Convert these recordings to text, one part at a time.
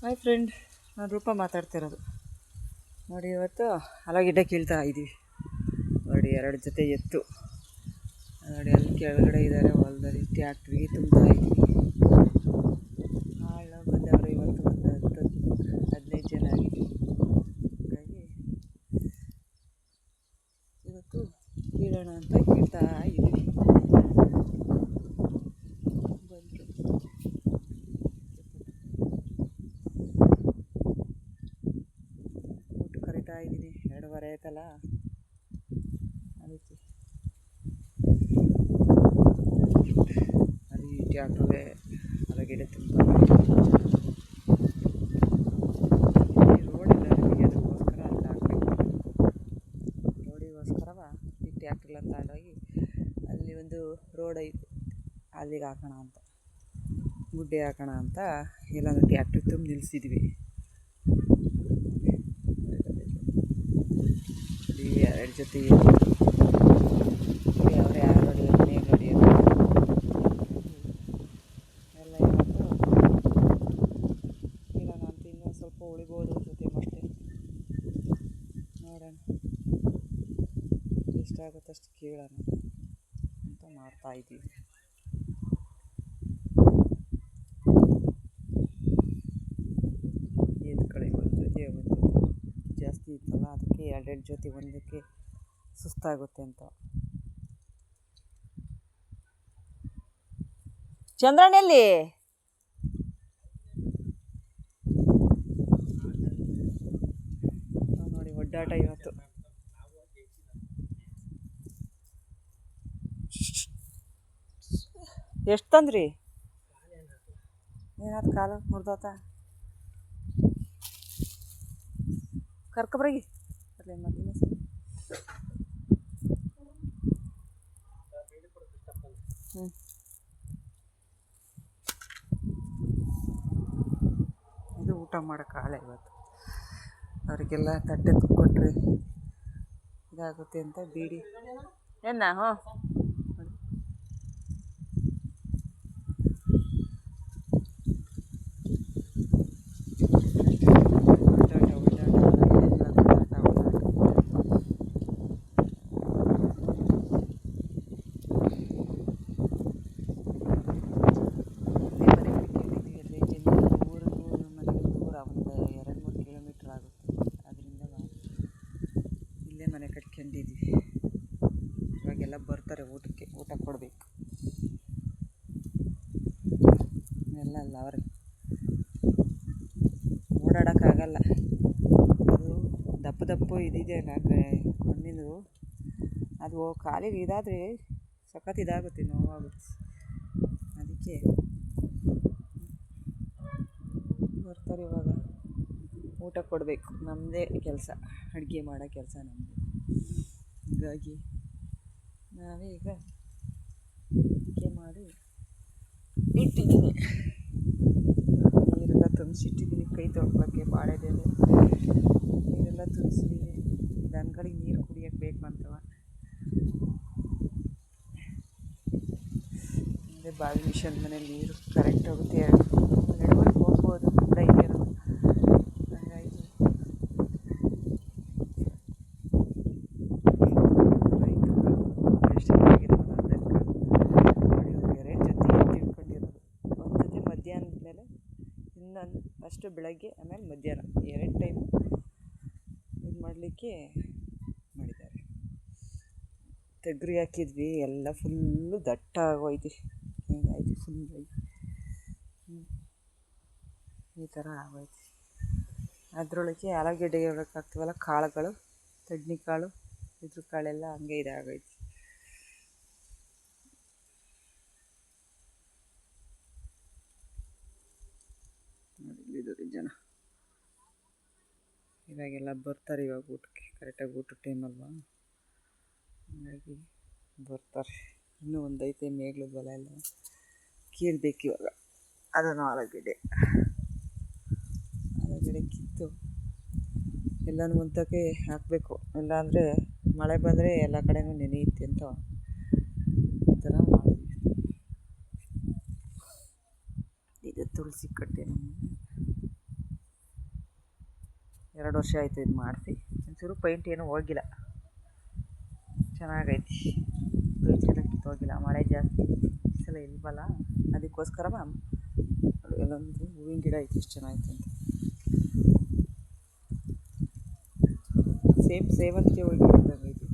Hi friend, ನಾನು ರೂಪ ಮಾತಾಡ್ತಿರೋದು. ನೋಡಿ, ಇವತ್ತು ಆಲೂಗೆಡ್ಡೆ ಕೀಳ್ತಾ ಇದ್ದೀವಿ. ನೋಡಿ, 2 ಜೊತೆ ಎತ್ತು ನೋಡಿ ಅಲ್ಲಿ ಕೆಳಗಡೆ ಇದ್ದಾರೆ. ಹೊಲದಲ್ಲಿ ಟ್ಯಾಕ್ಟ್ರಿಗೆ ತುಂಬ್ತಾ ಇದ್ದೀವಿ. ಆಳು ಬಂದವರು ಇವತ್ತು ಒಂದು 10-15 ಜನ ಆಗಿದ್ದೀವಿ. ಹಾಗಾಗಿ ಇವತ್ತು ಕೀಳೋಣ ಅಂತ ಕೀಳ್ತಾ ಇದ್ದೀವಿ. ಊಟ ಕರಿತಾ ಇದ್ದೀನಿ. 2:15 ಆಯ್ತಲ್ಲ, ಅದಕ್ಕೆ ಅಲ್ಲಿ ಟ್ಯಾಕ್ಟ್ರಿಗೆ ಆಲೂಗೆಡ್ಡೆ ತುಂಬ ರೋಡ್ ಇಲ್ಲ ನಮಗೆ, ಅದಕ್ಕೋಸ್ಕರ ಅಲ್ಲಿ ಹಾಕಬೇಕು. ರೋಡಿಗೋಸ್ಕರವ ಈ ಟ್ಯಾಕ್ಟ್ರೆಲ್ಲ ತಗೊಂಡೋಗಿ ಅಲ್ಲಿ ಒಂದು ರೋಡ್ ಐತೆ, ಅಲ್ಲಿಗೆ ಹಾಕೋಣ ಅಂತ, ಗುಡ್ಡೆ ಹಾಕೋಣ ಅಂತ ಎಲ್ಲಾನು ಟ್ಯಾಕ್ಟ್ರಿಗೆ ತುಂಬ ನಿಲ್ಲಿಸಿದ್ವಿ. 2 ಜೊತೆ ಅವ್ರೆ ನೋಡಿ, ಮೇಲ್ ನೋಡಿ ಎಲ್ಲ ಇವತ್ತು ಕೀಳೋಣ ಅಂತ. ಇನ್ನೂ ಸ್ವಲ್ಪ ಉಳಿಬೋದು ಜೊತೆ ಮಷ್ಟೇ, ನೋಡೋಣ ಎಷ್ಟಾಗುತ್ತಷ್ಟು ಕೀಳೋಣ ಅಂತ ಮಾಡ್ತಾಯಿದ್ದೀವಿ. ಎತ್ಕೊಳ್ಳಿ, ಒಂದು ಜೊತೆ ಜಾಸ್ತಿ ಇತ್ತಲ್ಲ, ಅದಕ್ಕೆ 2 ಜೊತೆ ಒಂದಕ್ಕೆ ಸುಸ್ತಾಗುತ್ತೆ ಅಂತ. ಚಂದ್ರನಲ್ಲಿ ನೋಡಿ ಒಡ್ಡಾಟ ಇವತ್ತು. ಎಷ್ಟು ತಂದ್ರಿ? ಏನಾದ್ರು ಕಾಲು ಮುರಿದೋತ? ಕರ್ಕೊಬ್ರಗಿ ಅಲ್ಲೇ ಮತ್ತಿನ ಇದು ಊಟ ಮಾಡೋಕ್ಕಾಗಲ್ಲ ಇವತ್ತು. ಅವರಿಗೆಲ್ಲ ತಟ್ಟೆ ತುಂಬಿಕೊಟ್ರೆ ಇದಾಗುತ್ತೆ ಅಂತ ಬೀಡಿ ಏನ. ಹ್ಞೂ, ಮನೆ ಕಟ್ಕೊಂಡಿದ್ವಿ. ಇವಾಗೆಲ್ಲ ಬರ್ತಾರೆ ಊಟ ಕೊಡಬೇಕು. ಎಲ್ಲ ಅಲ್ಲ ಅವ್ರಿಗೆ ಓಡಾಡೋಕ್ಕಾಗಲ್ಲ. ಅದು ದಪ್ಪು ಇದಿದೆಯಲ್ಲ ಮಣ್ಣಿಂದು, ಅದು ಕಾಲಿಗೆ ಇದಾದರೆ ಸಖತ್ ಇದಾಗುತ್ತೆ, ನೋವಾಗುತ್ತೆ. ಅದಕ್ಕೆ ಬರ್ತಾರೆ. ಇವಾಗ ಊಟ ಕೊಡಬೇಕು, ನಮ್ಮದೇ ಕೆಲಸ, ಅಡುಗೆ ಮಾಡೋ ಕೆಲಸ ನಮ್ಮದು. ಹೀಗಾಗಿ ನಾವೇ ಈಗ ಅಡುಗೆ ಮಾಡಿ ಇಟ್ಟಿದ್ದೀನಿ. ನೀರೆಲ್ಲ ತುಂಬಿಸಿಟ್ಟಿದ್ದೀನಿ, ಕೈ ತೊಳ್ಕೊಳ್ಳೋಕ್ಕೆ ಬಾಳೆದೆಲೆ ನೀರೆಲ್ಲ ತುಂಬಿಸಿದ್ದೀನಿ. ದನಗಳಿಗೆ ನೀರು ಕುಡಿಯೋಕ್ಕೆ ಬೇಕು ಅಂತವ. ಅಂದರೆ ಬಾವಿ ಮಿಷನ್ ಮನೇಲಿ ನೀರು ಕರೆಕ್ಟ್ ಹೋಗುತ್ತೆ. 2 ಹೋಗ್ಬೋದು ಡೈಲಿ. ಹಂಗಾಗಿ ಫಸ್ಟು ಬೆಳಗ್ಗೆ, ಆಮೇಲೆ ಮಧ್ಯಾಹ್ನ 2 ಟೈಮ್ ಇದು ಮಾಡಲಿಕ್ಕೆ ಮಾಡಿದ್ದಾರೆ. ತೆಗ್ರಿ ಹಾಕಿದ್ವಿ, ಎಲ್ಲ ಫುಲ್ಲು ದಟ್ಟ ಆಗೋಯ್ತು. ಹಿಂಗಾಯ್ತು ಫುಲ್ಲಾಗಿ, ಈ ಥರ ಆಗೋಯ್ತು. ಅದರೊಳಗೆ ಆಲೂಗೆಡ್ಡೆ ಹಾಕ್ತೀವಲ್ಲ, ಕಾಳುಗಳು, ತಡ್ನಿ ಕಾಳು, ಇದ್ರ ಕಾಳೆಲ್ಲ ಹಂಗೆ ಇದಾಗೋಯ್ತು. ನೋಡಿ ಇಲ್ಲಿದ್ದಾರೆ ಜನ. ಇವಾಗೆಲ್ಲ ಬರ್ತಾರೆ, ಇವಾಗ ಊಟಕ್ಕೆ ಕರೆಕ್ಟಾಗಿ ಊಟದ ಟೈಮಲ್ವಾ, ಹಾಗಾಗಿ ಬರ್ತಾರೆ. ಇನ್ನೂ ಒಂದು ಐತೆ ಮೇಗ್ಲದ ಹೊಲ ಎಲ್ಲ ಕೀಳ್ಬೇಕು ಇವಾಗ. ಅದನ್ನು ಆಲೂಗೆಡ್ಡೆ ಕಿತ್ತು ಎಲ್ಲನೂ ಒಂದಕ್ಕೆ ಹಾಕಬೇಕು. ಇಲ್ಲಾಂದರೆ ಮಳೆ ಬಂದರೆ ಎಲ್ಲ ಕಡೆನೂ ನೆನೆಯುತ್ತೆ ಅಂತ ಈ ಥರ ಮಾಡಿದ್ವಿ. ಇದು ತುಳಸಿ ಕಟ್ಟೆ. 2 ವರ್ಷ ಆಯಿತು ಇದು ಮಾಡಿಸಿ. ಒಂಚೂರು ಪೈಂಟ್ ಏನೂ ಹೋಗಿಲ್ಲ, ಚೆನ್ನಾಗೈತಿ. ಪೈಂಟ್ ಎಲ್ಲ ಕಿತ್ತೋಗಿಲ್ಲ, ಮಳೆ ಜಾಸ್ತಿ ಈ ಸಲ ಇಲ್ವಲ್ಲ, ಅದಕ್ಕೋಸ್ಕರ ಎಲ್ಲೊಂದು ಹೂವಿನ ಗಿಡ ಐತಿ, ಎಷ್ಟು ಚೆನ್ನಾಗಿತ್ತು ಅಂತ. ಸೇವಂತಿಗೆ ಹೂವಿನ ಗಿಡ ಇದ್ದಂಗೆ,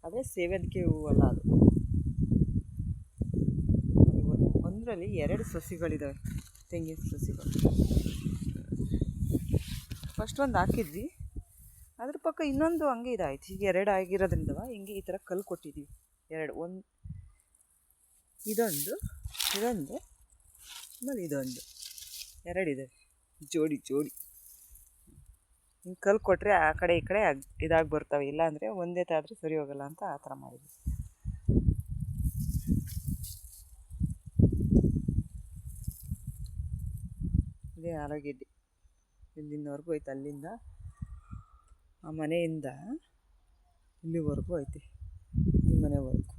ಆದರೆ ಸೇವಂತಿಗೆ ಹೂವಲ್ಲ ಅದು. ಒಂದರಲ್ಲಿ 2 ಸಸಿಗಳಿದ್ದಾವೆ, ತೆಂಗಿನ ಸಸಿಗಳು. ಫಸ್ಟ್ ಒಂದು ಹಾಕಿದ್ವಿ, ಅದ್ರ ಪಕ್ಕ ಇನ್ನೊಂದು ಹಂಗೆ ಇದಾಯ್ತು. ಈಗ 2 ಆಗಿರೋದ್ರಿಂದ ಹಿಂಗೆ ಈ ಥರ ಕಲ್ಲು ಕೊಟ್ಟಿದ್ದೀವಿ. 2, ಇದೊಂದು ಆಮೇಲೆ ಇದೊಂದು 2 ಇದೆ, ಜೋಡಿ ಹಿಂಗೆ ಕಲ್ಲು ಕೊಟ್ಟರೆ ಆ ಕಡೆ ಈ ಕಡೆ ಇದಾಗಿ ಬರ್ತವೆ, ಇಲ್ಲಾಂದರೆ ಒಂದೇ ತಾದ್ರೆ ಸರಿ ಹೋಗಲ್ಲ ಅಂತ ಆ ಥರ ಮಾಡಿದ್ವಿ. ಇದೇ ಆಲೂಗೆಡ್ಡೆ ಇಲ್ಲಿಂದವರೆಗೂ ಐತೆ, ಅಲ್ಲಿಂದ ಆ ಮನೆಯಿಂದ ಇಲ್ಲಿವರೆಗೂ ಐತೆ, ಈ ಮನೆವರೆಗೂ.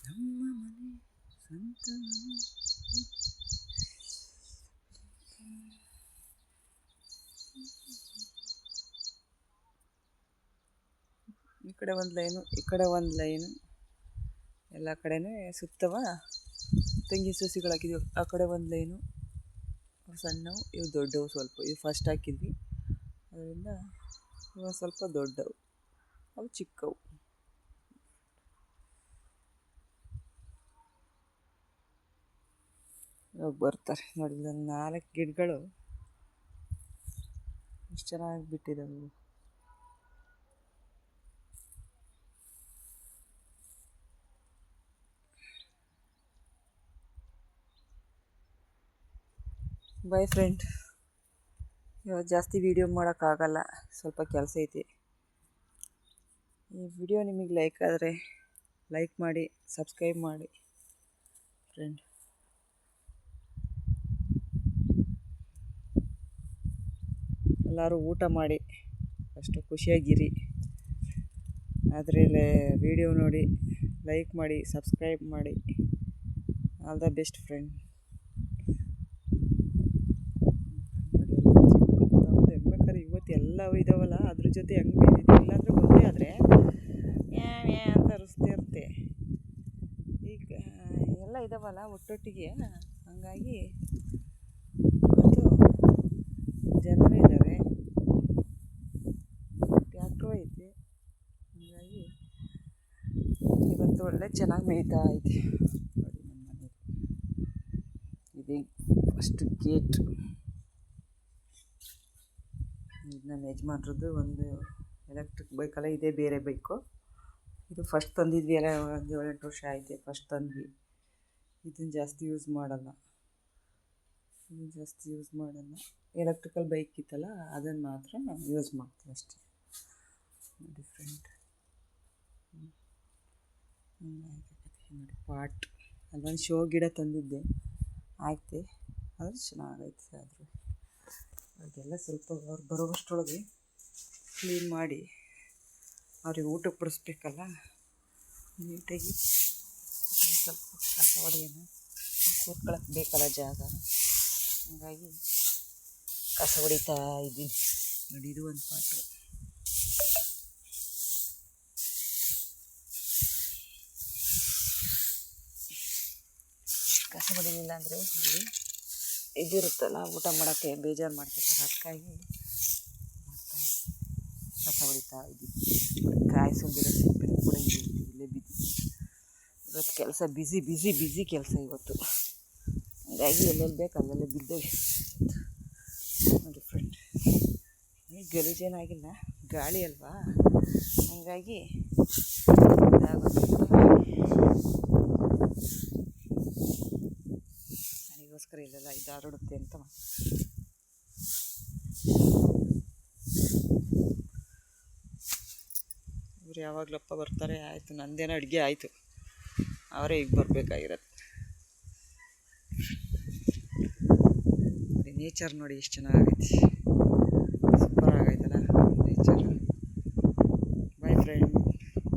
ನಮ್ಮ ಮನೆ ಸ್ವಂತ ಮನೆ. ಈ ಕಡೆ ಒಂದು ಲೈನು, ಈ ಕಡೆ ಒಂದು ಲೈನು, ಎಲ್ಲ ಕಡೆನೂ ಸುತ್ತವ ತೆಂಗಿನ ಸಸಿಗಳು ಹಾಕಿದ್ದೀವಿ. ಆ ಕಡೆ ಒಂದು ಲೈನು ಸಣ್ಣವು, ಇವು ದೊಡ್ಡವು ಸ್ವಲ್ಪ. ಇವು ಫಸ್ಟ್ ಹಾಕಿದ್ವಿ, ಅದರಿಂದ ಇವು ಸ್ವಲ್ಪ ದೊಡ್ಡವು, ಅವು ಚಿಕ್ಕವು. ಇವಾಗ ಬರ್ತಾರೆ ನೋಡಿ, ಒಂದು 4 ಗಿಡಗಳು ಎಷ್ಟು ಚೆನ್ನಾಗಿ ಬಿಟ್ಟಿದ್ದಾವೆ. ಬಾಯ್ ಫ್ರೆಂಡ್, ಇವಾಗ ಜಾಸ್ತಿ ವೀಡಿಯೋ ಮಾಡೋಕ್ಕಾಗಲ್ಲ, ಸ್ವಲ್ಪ ಕೆಲಸ ಐತಿ. ಈ ವಿಡಿಯೋ ನಿಮಗೆ ಲೈಕ್ ಆದರೆ ಲೈಕ್ ಮಾಡಿ, ಸಬ್ಸ್ಕ್ರೈಬ್ ಮಾಡಿ ಫ್ರೆಂಡ್. ಎಲ್ಲರೂ ಊಟ ಮಾಡಿ ಅಷ್ಟು ಖುಷಿಯಾಗಿರಿ. ಅದರಲ್ಲೇ ವಿಡಿಯೋ ನೋಡಿ, ಲೈಕ್ ಮಾಡಿ, ಸಬ್ಸ್ಕ್ರೈಬ್ ಮಾಡಿ. All the best friend. ಹೆಣ್ಮಕ್ಳು ಇವತ್ತು ಎಲ್ಲವೂ ಇದಾವಲ್ಲ, ಅದ್ರ ಜೊತೆ ಹೆಂಗೆ ಬೇಯಿದೆ, ಇಲ್ಲಾಂದರೆ ಒಂದೇ ಆದರೆ ಅಂತ ಅರಿಸ್ತಾ ಇರುತ್ತೆ. ಈಗ ಎಲ್ಲ ಇದಾವಲ್ಲ ಒಟ್ಟೊಟ್ಟಿಗೆ, ಹಂಗಾಗಿ ಇವತ್ತು ಜನರೇ ಇದ್ದಾರೆ, ಟ್ಯಾಕ್ಟ್ರು ಐತೆ, ಹಂಗಾಗಿ ಇವತ್ತು ಒಳ್ಳೆ ಚೆನ್ನಾಗಿ ಮೇಯ್ತಾ ಐತೆ ನೋಡಿ ನಮ್ಮ ಮನೇಲಿ. ಇದು ಫಸ್ಟ್ ಗೇಟ್. ಇದು ನಮ್ಮ ಯಜಮಾನ್ರದ್ದು ಒಂದು ಎಲೆಕ್ಟ್ರಿಕ್ ಬೈಕಲ್ಲ, ಇದೇ ಬೇರೆ ಬೈಕು. ಇದು ಫಸ್ಟ್ ತಂದಿದ್ವಿ, ಎಲ್ಲ ಒಂದು 7-8 ವರ್ಷ ಆಯಿತು ಫಸ್ಟ್ ತಂದ್ವಿ. ಇದನ್ನು ಜಾಸ್ತಿ ಯೂಸ್ ಮಾಡಲ್ಲ, ಎಲೆಕ್ಟ್ರಿಕಲ್ ಬೈಕ್ ಇತ್ತಲ್ಲ ಅದನ್ನು ಮಾತ್ರ ಯೂಸ್ ಮಾಡ್ತೀವಿ ಅಷ್ಟೇ. ಡಿಫ್ರೆಂಟ್ ನೋಡಿ, ಪಾಟ್ ಅಲ್ಲೊಂದು ಶೋ ಗಿಡ ತಂದಿದ್ದೆ, ಆಯ್ತು, ಅದು ಚೆನ್ನಾಗೈತೆ. ಆದರೂ ಅದೆಲ್ಲ ಸ್ವಲ್ಪ ಅವ್ರು ಬರೋವಷ್ಟರೊಳಗೆ ಕ್ಲೀನ್ ಮಾಡಿ ಅವ್ರಿಗೆ ಊಟಕ್ಕೆ ಬಡಿಸ್ಬೇಕಲ್ಲ, ನೀಟಾಗಿ ಸ್ವಲ್ಪ ಕಸ ಹೊಡೆಯೋಣ, ಕೂತ್ಕೊಳ್ಳೋಕ್ಕೆ ಬೇಕಲ್ಲ ಜಾಗ, ಹಾಗಾಗಿ ಕಸ ಹೊಡಿತಾ ಇದ್ದೀನಿ ನೋಡಿ. ಇದು ಒಂದು ಪಾಟು, ಕಸ ಹೊಡಿಲಿಲ್ಲ ಅಂದರೆ ಇಲ್ಲಿ ಇದಿರುತ್ತಲ್ಲ, ಊಟ ಮಾಡೋಕ್ಕೆ ಬೇಜಾರು ಮಾಡ್ತಿರ್ತಾರೆ, ಅದಕ್ಕಾಗಿ ಕಸ ಹೊಡಿತಾ ಇದ್ದೀವಿ. ಕಾಯಿಸೋದಿರೋ ಸಿಪ್ಪಿನ ಕೂಡ ಇಲ್ಲೇ ಬಿದ್ದಿದೆ. ಇವತ್ತು ಕೆಲಸ ಬಿಸಿ ಕೆಲಸ ಇವತ್ತು, ಹಾಗಾಗಿ ಎಲ್ಲೆಲ್ಲಿ ಬೇಕು ಅಲ್ಲೆಲ್ಲ ಬಿದ್ದೇವೆ ನೋಡಿ ಫ್ರೆಂಡ್. ಈಗ ಗಲೀಜೇನಾಗಿಲ್ಲ, ಗಾಳಿ ಅಲ್ವಾ, ಹಾಗಾಗಿ ಇದಾಗುತ್ತೆ. ನನಗೋಸ್ಕರ ಇಲ್ಲೆಲ್ಲ ಇದು ಹರಡುತ್ತೆ ಅಂತ ಇವ್ರು ಯಾವಾಗಲಪ್ಪ ಬರ್ತಾರೆ, ಆಯಿತು ನಂದೇನೋ ಅಡುಗೆ ಆಯಿತು, ಅವರೇ ಈಗ ಬರಬೇಕಾಗಿರೋದು. ನೋಡಿ ನೇಚರ್ ನೋಡಿ ಎಷ್ಟು ಚೆನ್ನಾಗೈತಿ, ಸೂಪರ್ ಆಗೈತಲ್ಲ ನೇಚರ್.